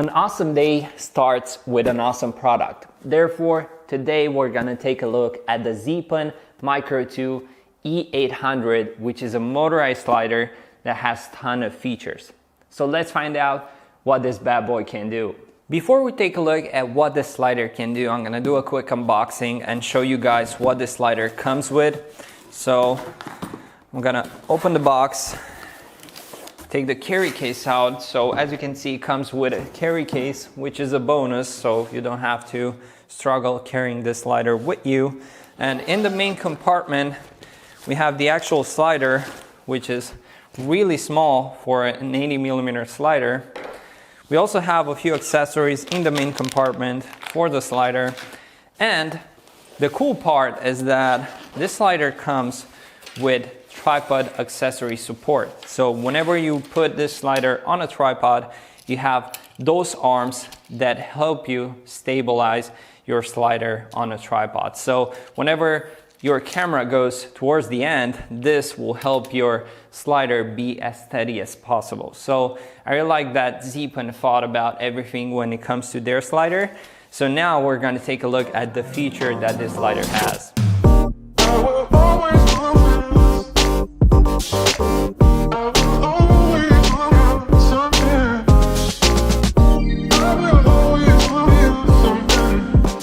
An awesome day starts with an awesome product. Therefore, today we're gonna take a look at the Zeapon Micro2 E800, which is a motorized slider that has a ton of features. So let's find out what this bad boy can do. Before we take a look at what this slider can do, I'm gonna do a quick unboxing and show you guys what this slider comes with. So I'm gonna open the box, take the carry case out. So as you can see, it comes with a carry case, which is a bonus, so you don't have to struggle carrying this slider with you. And in the main compartment, we have the actual slider, which is really small for an 80mm slider. We also have a few accessories in the main compartment for the slider. And the cool part is that this slider comes with tripod accessory support. So whenever you put this slider on a tripod, you have those arms that help you stabilize your slider on a tripod. So whenever your camera goes towards the end, this will help your slider be as steady as possible. So I really like that Zeapon thought about everything when it comes to their slider. So now we're going to take a look at the feature that this slider has.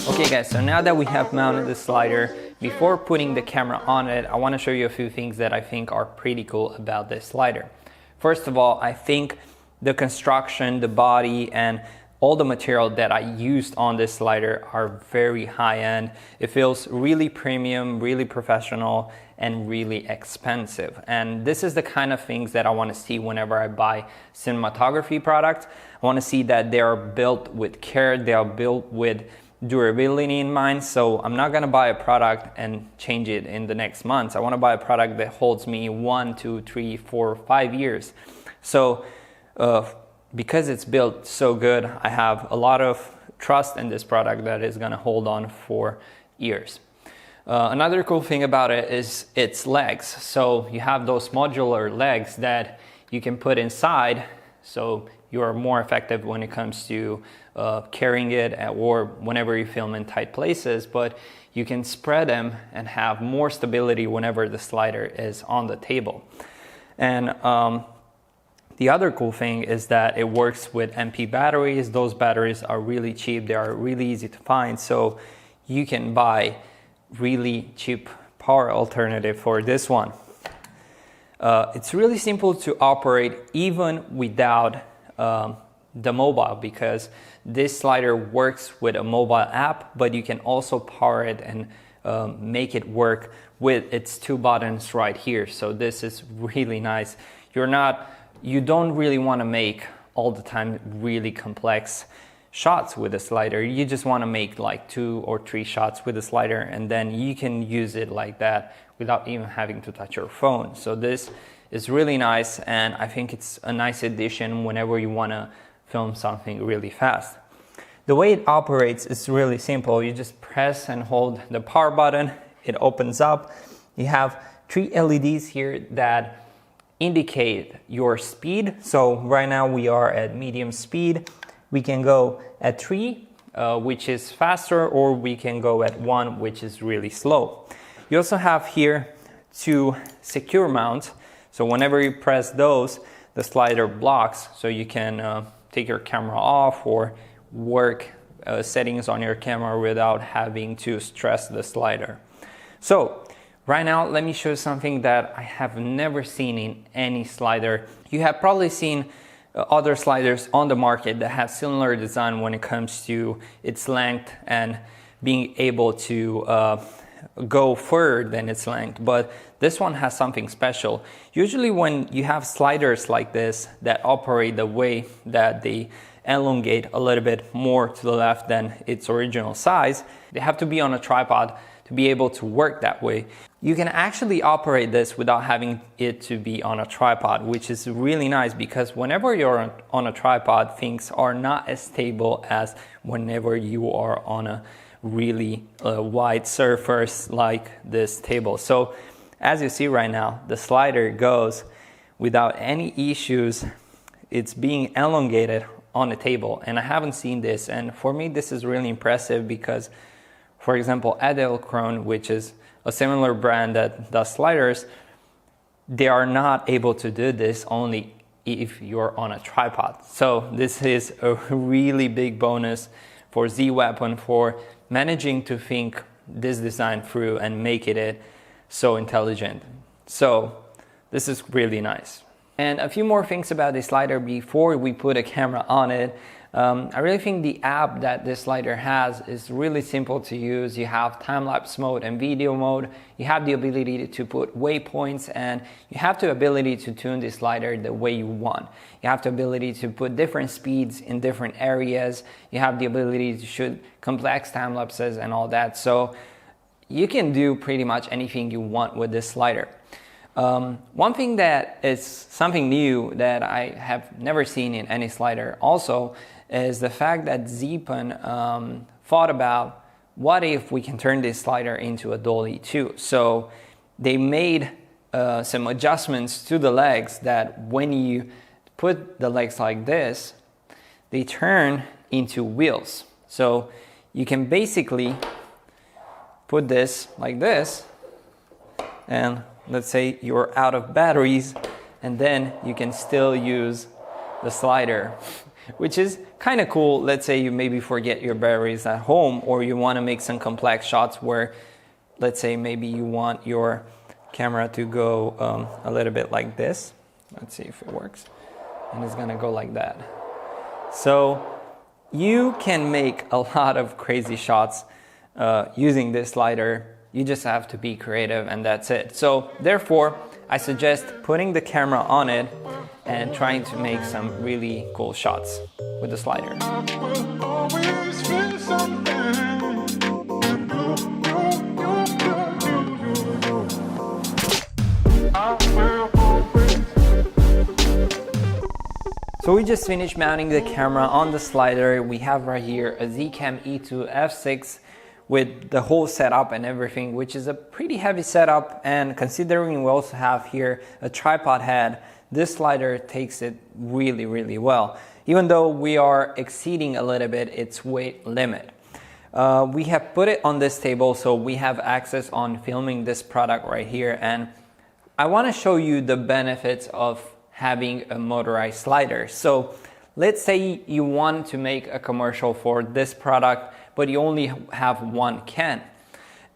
Okay guys, so now that we have mounted the slider, before putting the camera on it, I want to show you a few things that I think are pretty cool about this slider. First of all, I think the construction, the body, and all the material that I used on this slider are very high-end. It feels really premium, really professional, and really expensive. And this is the kind of things that I want to see whenever I buy cinematography products. I want to see that they are built with care, they are built with durability in mind. So I'm not going to buy a product and change it in the next months. I want to buy a product that holds me 1, 2, 3, 4, 5 years. So because it's built so good, I have a lot of trust in this product that is going to hold on for years. Another cool thing about it is its legs. So you have those modular legs that you can put inside, so you're more effective when it comes to carrying it or whenever you film in tight places, but you can spread them and have more stability whenever the slider is on the table. And the other cool thing is that it works with MP batteries. Those batteries are really cheap, they are really easy to find, so you can buy really cheap power alternative for this one. It's really simple to operate even without the mobile, because this slider works with a mobile app, but you can also power it and make it work with its 2 buttons right here. So this is really nice. You don't really want to make all the time really complex shots with a slider. You just want to make like 2 or 3 shots with a slider, and then you can use it like that without even having to touch your phone. So this is really nice, and I think it's a nice addition whenever you want to film something really fast. The way it operates is really simple. You just press and hold the power button, it opens up. You have 3 LEDs here that indicate your speed. So right now we are at medium speed. We can go at 3, which is faster, or we can go at 1, which is really slow. You also have here 2 secure mounts. So whenever you press those, the slider blocks, so you can take your camera off or work settings on your camera without having to stress the slider. So right now, let me show you something that I have never seen in any slider. You have probably seen other sliders on the market that have similar design when it comes to its length and being able to go further than its length, but this one has something special. Usually when you have sliders like this that operate the way that they elongate a little bit more to the left than its original size, they have to be on a tripod to be able to work that way. You can actually operate this without having it to be on a tripod, which is really nice, because whenever you're on a tripod, things are not as stable as whenever you are on a really wide surface like this table. So as you see right now, the slider goes without any issues. It's being elongated on the table, and I haven't seen this, and for me this is really impressive because, for example, Edelkrone, which is a similar brand that does sliders, they are not able to do this only if you're on a tripod. So this is a really big bonus for Zeapon for managing to think this design through and making it so intelligent. So this is really nice. And a few more things about this slider before we put a camera on it. I really think the app that this slider has is really simple to use. You have time-lapse mode and video mode. You have the ability to put waypoints, and you have the ability to tune this slider the way you want. You have the ability to put different speeds in different areas. You have the ability to shoot complex time lapses and all that. So you can do pretty much anything you want with this slider. One thing that is something new that I have never seen in any slider also is the fact that Zeapon thought about what if we can turn this slider into a dolly too. So they made some adjustments to the legs that when you put the legs like this, they turn into wheels. So you can basically put this like this, and let's say you're out of batteries, and then you can still use the slider, which is kind of cool. Let's say you maybe forget your batteries at home, or you want to make some complex shots where, let's say maybe you want your camera to go a little bit like this. Let's see if it works. And it's gonna go like that. So you can make a lot of crazy shots using this slider. You just have to be creative, and that's it. So therefore, I suggest putting the camera on it and trying to make some really cool shots with the slider. So we just finished mounting the camera on the slider. We have right here a Zeapon E2 f6 with the whole setup and everything, which is a pretty heavy setup, and considering we also have here a tripod head, this slider takes it really, really well, even though we are exceeding a little bit its weight limit. We have put it on this table, so we have access on filming this product right here, and I want to show you the benefits of having a motorized slider. So let's say you want to make a commercial for this product, but you only have one can.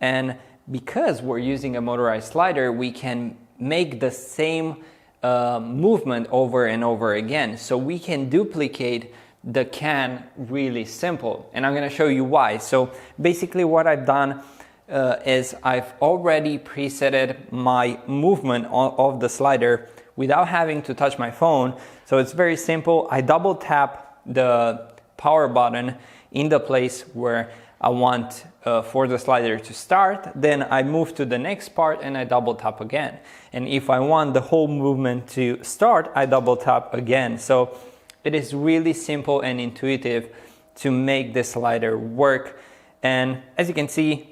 And because we're using a motorized slider, we can make the same movement over and over again. So we can duplicate the can really simple. And I'm gonna show you why. So basically what I've done is I've already presetted my movement of the slider without having to touch my phone. So it's very simple. I double tap the power button in the place where I want for the slider to start, then I move to the next part and I double tap again. And if I want the whole movement to start, I double tap again. So it is really simple and intuitive to make this slider work. And as you can see,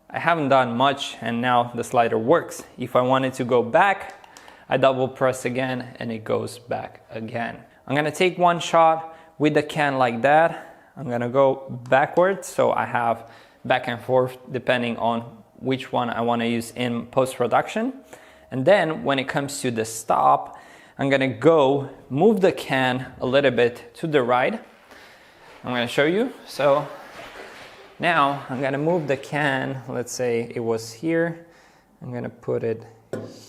I haven't done much and now the slider works. If I wanted to go back, I double press again and it goes back again. I'm gonna take one shot with the can like that. I'm gonna go backwards, so I have back and forth depending on which one I wanna use in post-production. And then when it comes to the stop, I'm gonna go move the can a little bit to the right. I'm gonna show you. So now I'm gonna move the can, let's say it was here. I'm gonna put it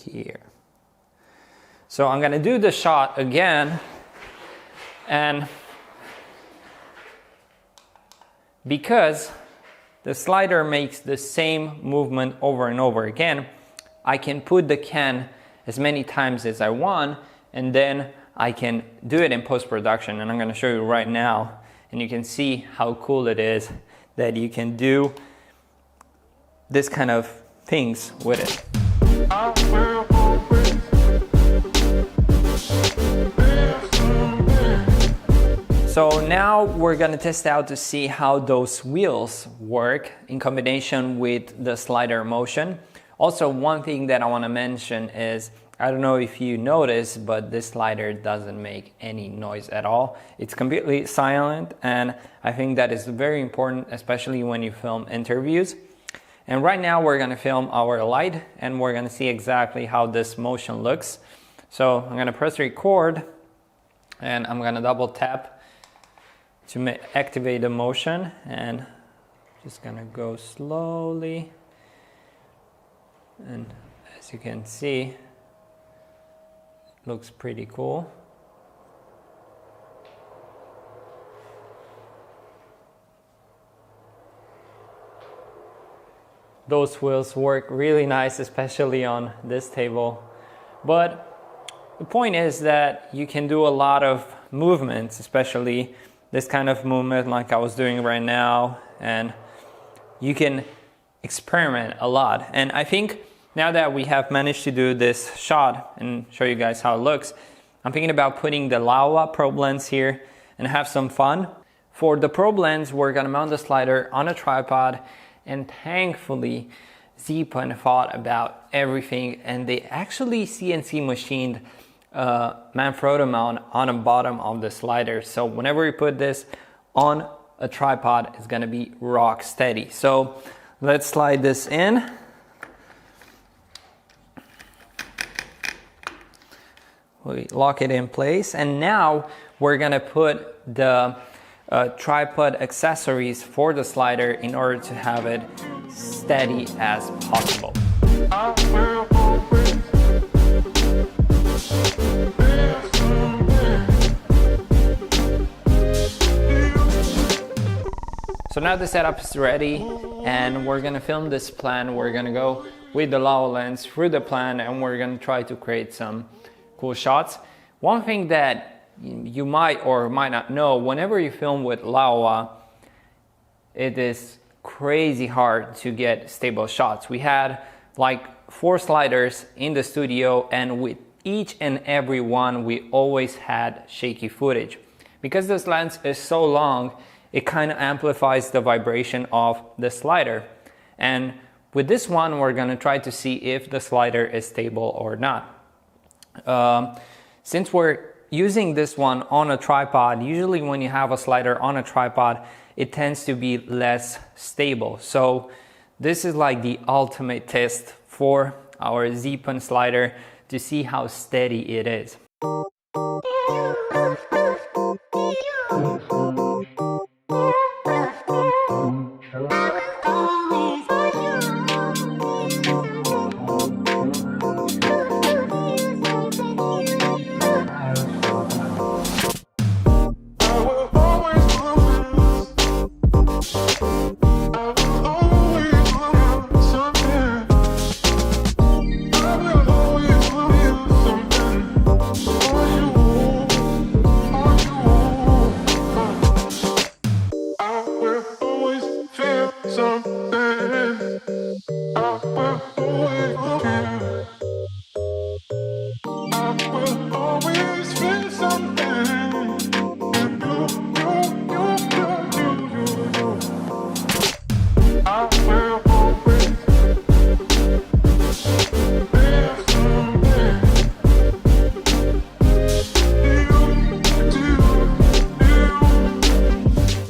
here. So I'm gonna do the shot again, and because the slider makes the same movement over and over again, I can put the can as many times as I want, and then I can do it in post-production. And I'm gonna show you right now, and you can see how cool it is that you can do this kind of things with it. So now we're gonna test out to see how those wheels work in combination with the slider motion. Also, one thing that I wanna mention is I don't know if you noticed, but this slider doesn't make any noise at all. It's completely silent, and I think that is very important, especially when you film interviews. And right now we're gonna film our light, and we're gonna see exactly how this motion looks. So I'm gonna press record, and I'm gonna double tap to activate the motion, and just gonna go slowly. And as you can see, looks pretty cool. Those wheels work really nice, especially on this table. But the point is that you can do a lot of movements, especially this kind of movement like I was doing right now, and you can experiment a lot. And I think now that we have managed to do this shot and show you guys how it looks, I'm thinking about putting the lava probe lens here and have some fun. For the probe lens, we're gonna mount the slider on a tripod, and thankfully Zeapon thought about everything, and they actually CNC machined Micro2 mount on the bottom of the slider. So whenever you put this on a tripod, it's gonna be rock steady. So let's slide this in. We lock it in place, and now we're gonna put the tripod accessories for the slider in order to have it steady as possible. So now the setup is ready, and we're gonna film this plan. We're gonna go with the lava lens through the plan, and we're gonna try to create some cool shots. One thing that you might or might not know, whenever you film with lava, it is crazy hard to get stable shots. We had like 4 sliders in the studio, and with each and every one we always had shaky footage. Because this lens is so long, it kind of amplifies the vibration of the slider. And with this one, we're gonna try to see if the slider is stable or not. Since we're using this one on a tripod, usually when you have a slider on a tripod, it tends to be less stable. So this is like the ultimate test for our Zeapon slider to see how steady it is.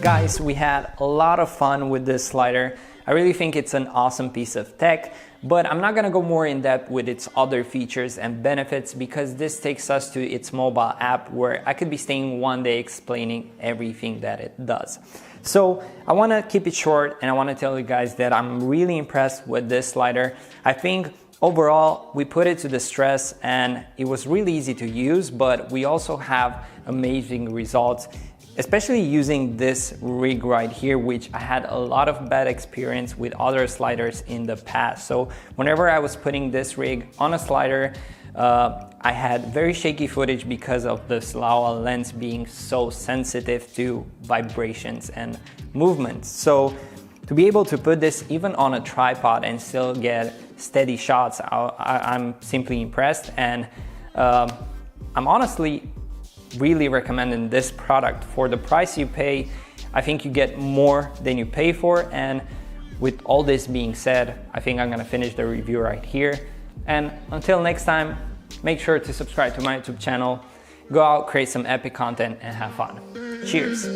Guys, we had a lot of fun with this slider. I really think it's an awesome piece of tech, but I'm not gonna go more in depth with its other features and benefits, because this takes us to its mobile app, where I could be staying one day explaining everything that it does. So I wanna keep it short, and I wanna tell you guys that I'm really impressed with this slider. I think overall we put it to the stress, and it was really easy to use, but we also have amazing results, especially using this rig right here, which I had a lot of bad experience with other sliders in the past. So whenever I was putting this rig on a slider, I had very shaky footage because of this lava lens being so sensitive to vibrations and movements. So to be able to put this even on a tripod and still get steady shots, I'm simply impressed, and I'm honestly really recommending this product. For the price you pay, I think you get more than you pay for. And with all this being said, I think I'm gonna finish the review right here. And until next time, Make sure to subscribe to my YouTube channel. Go out, create some epic content, and have fun. Cheers!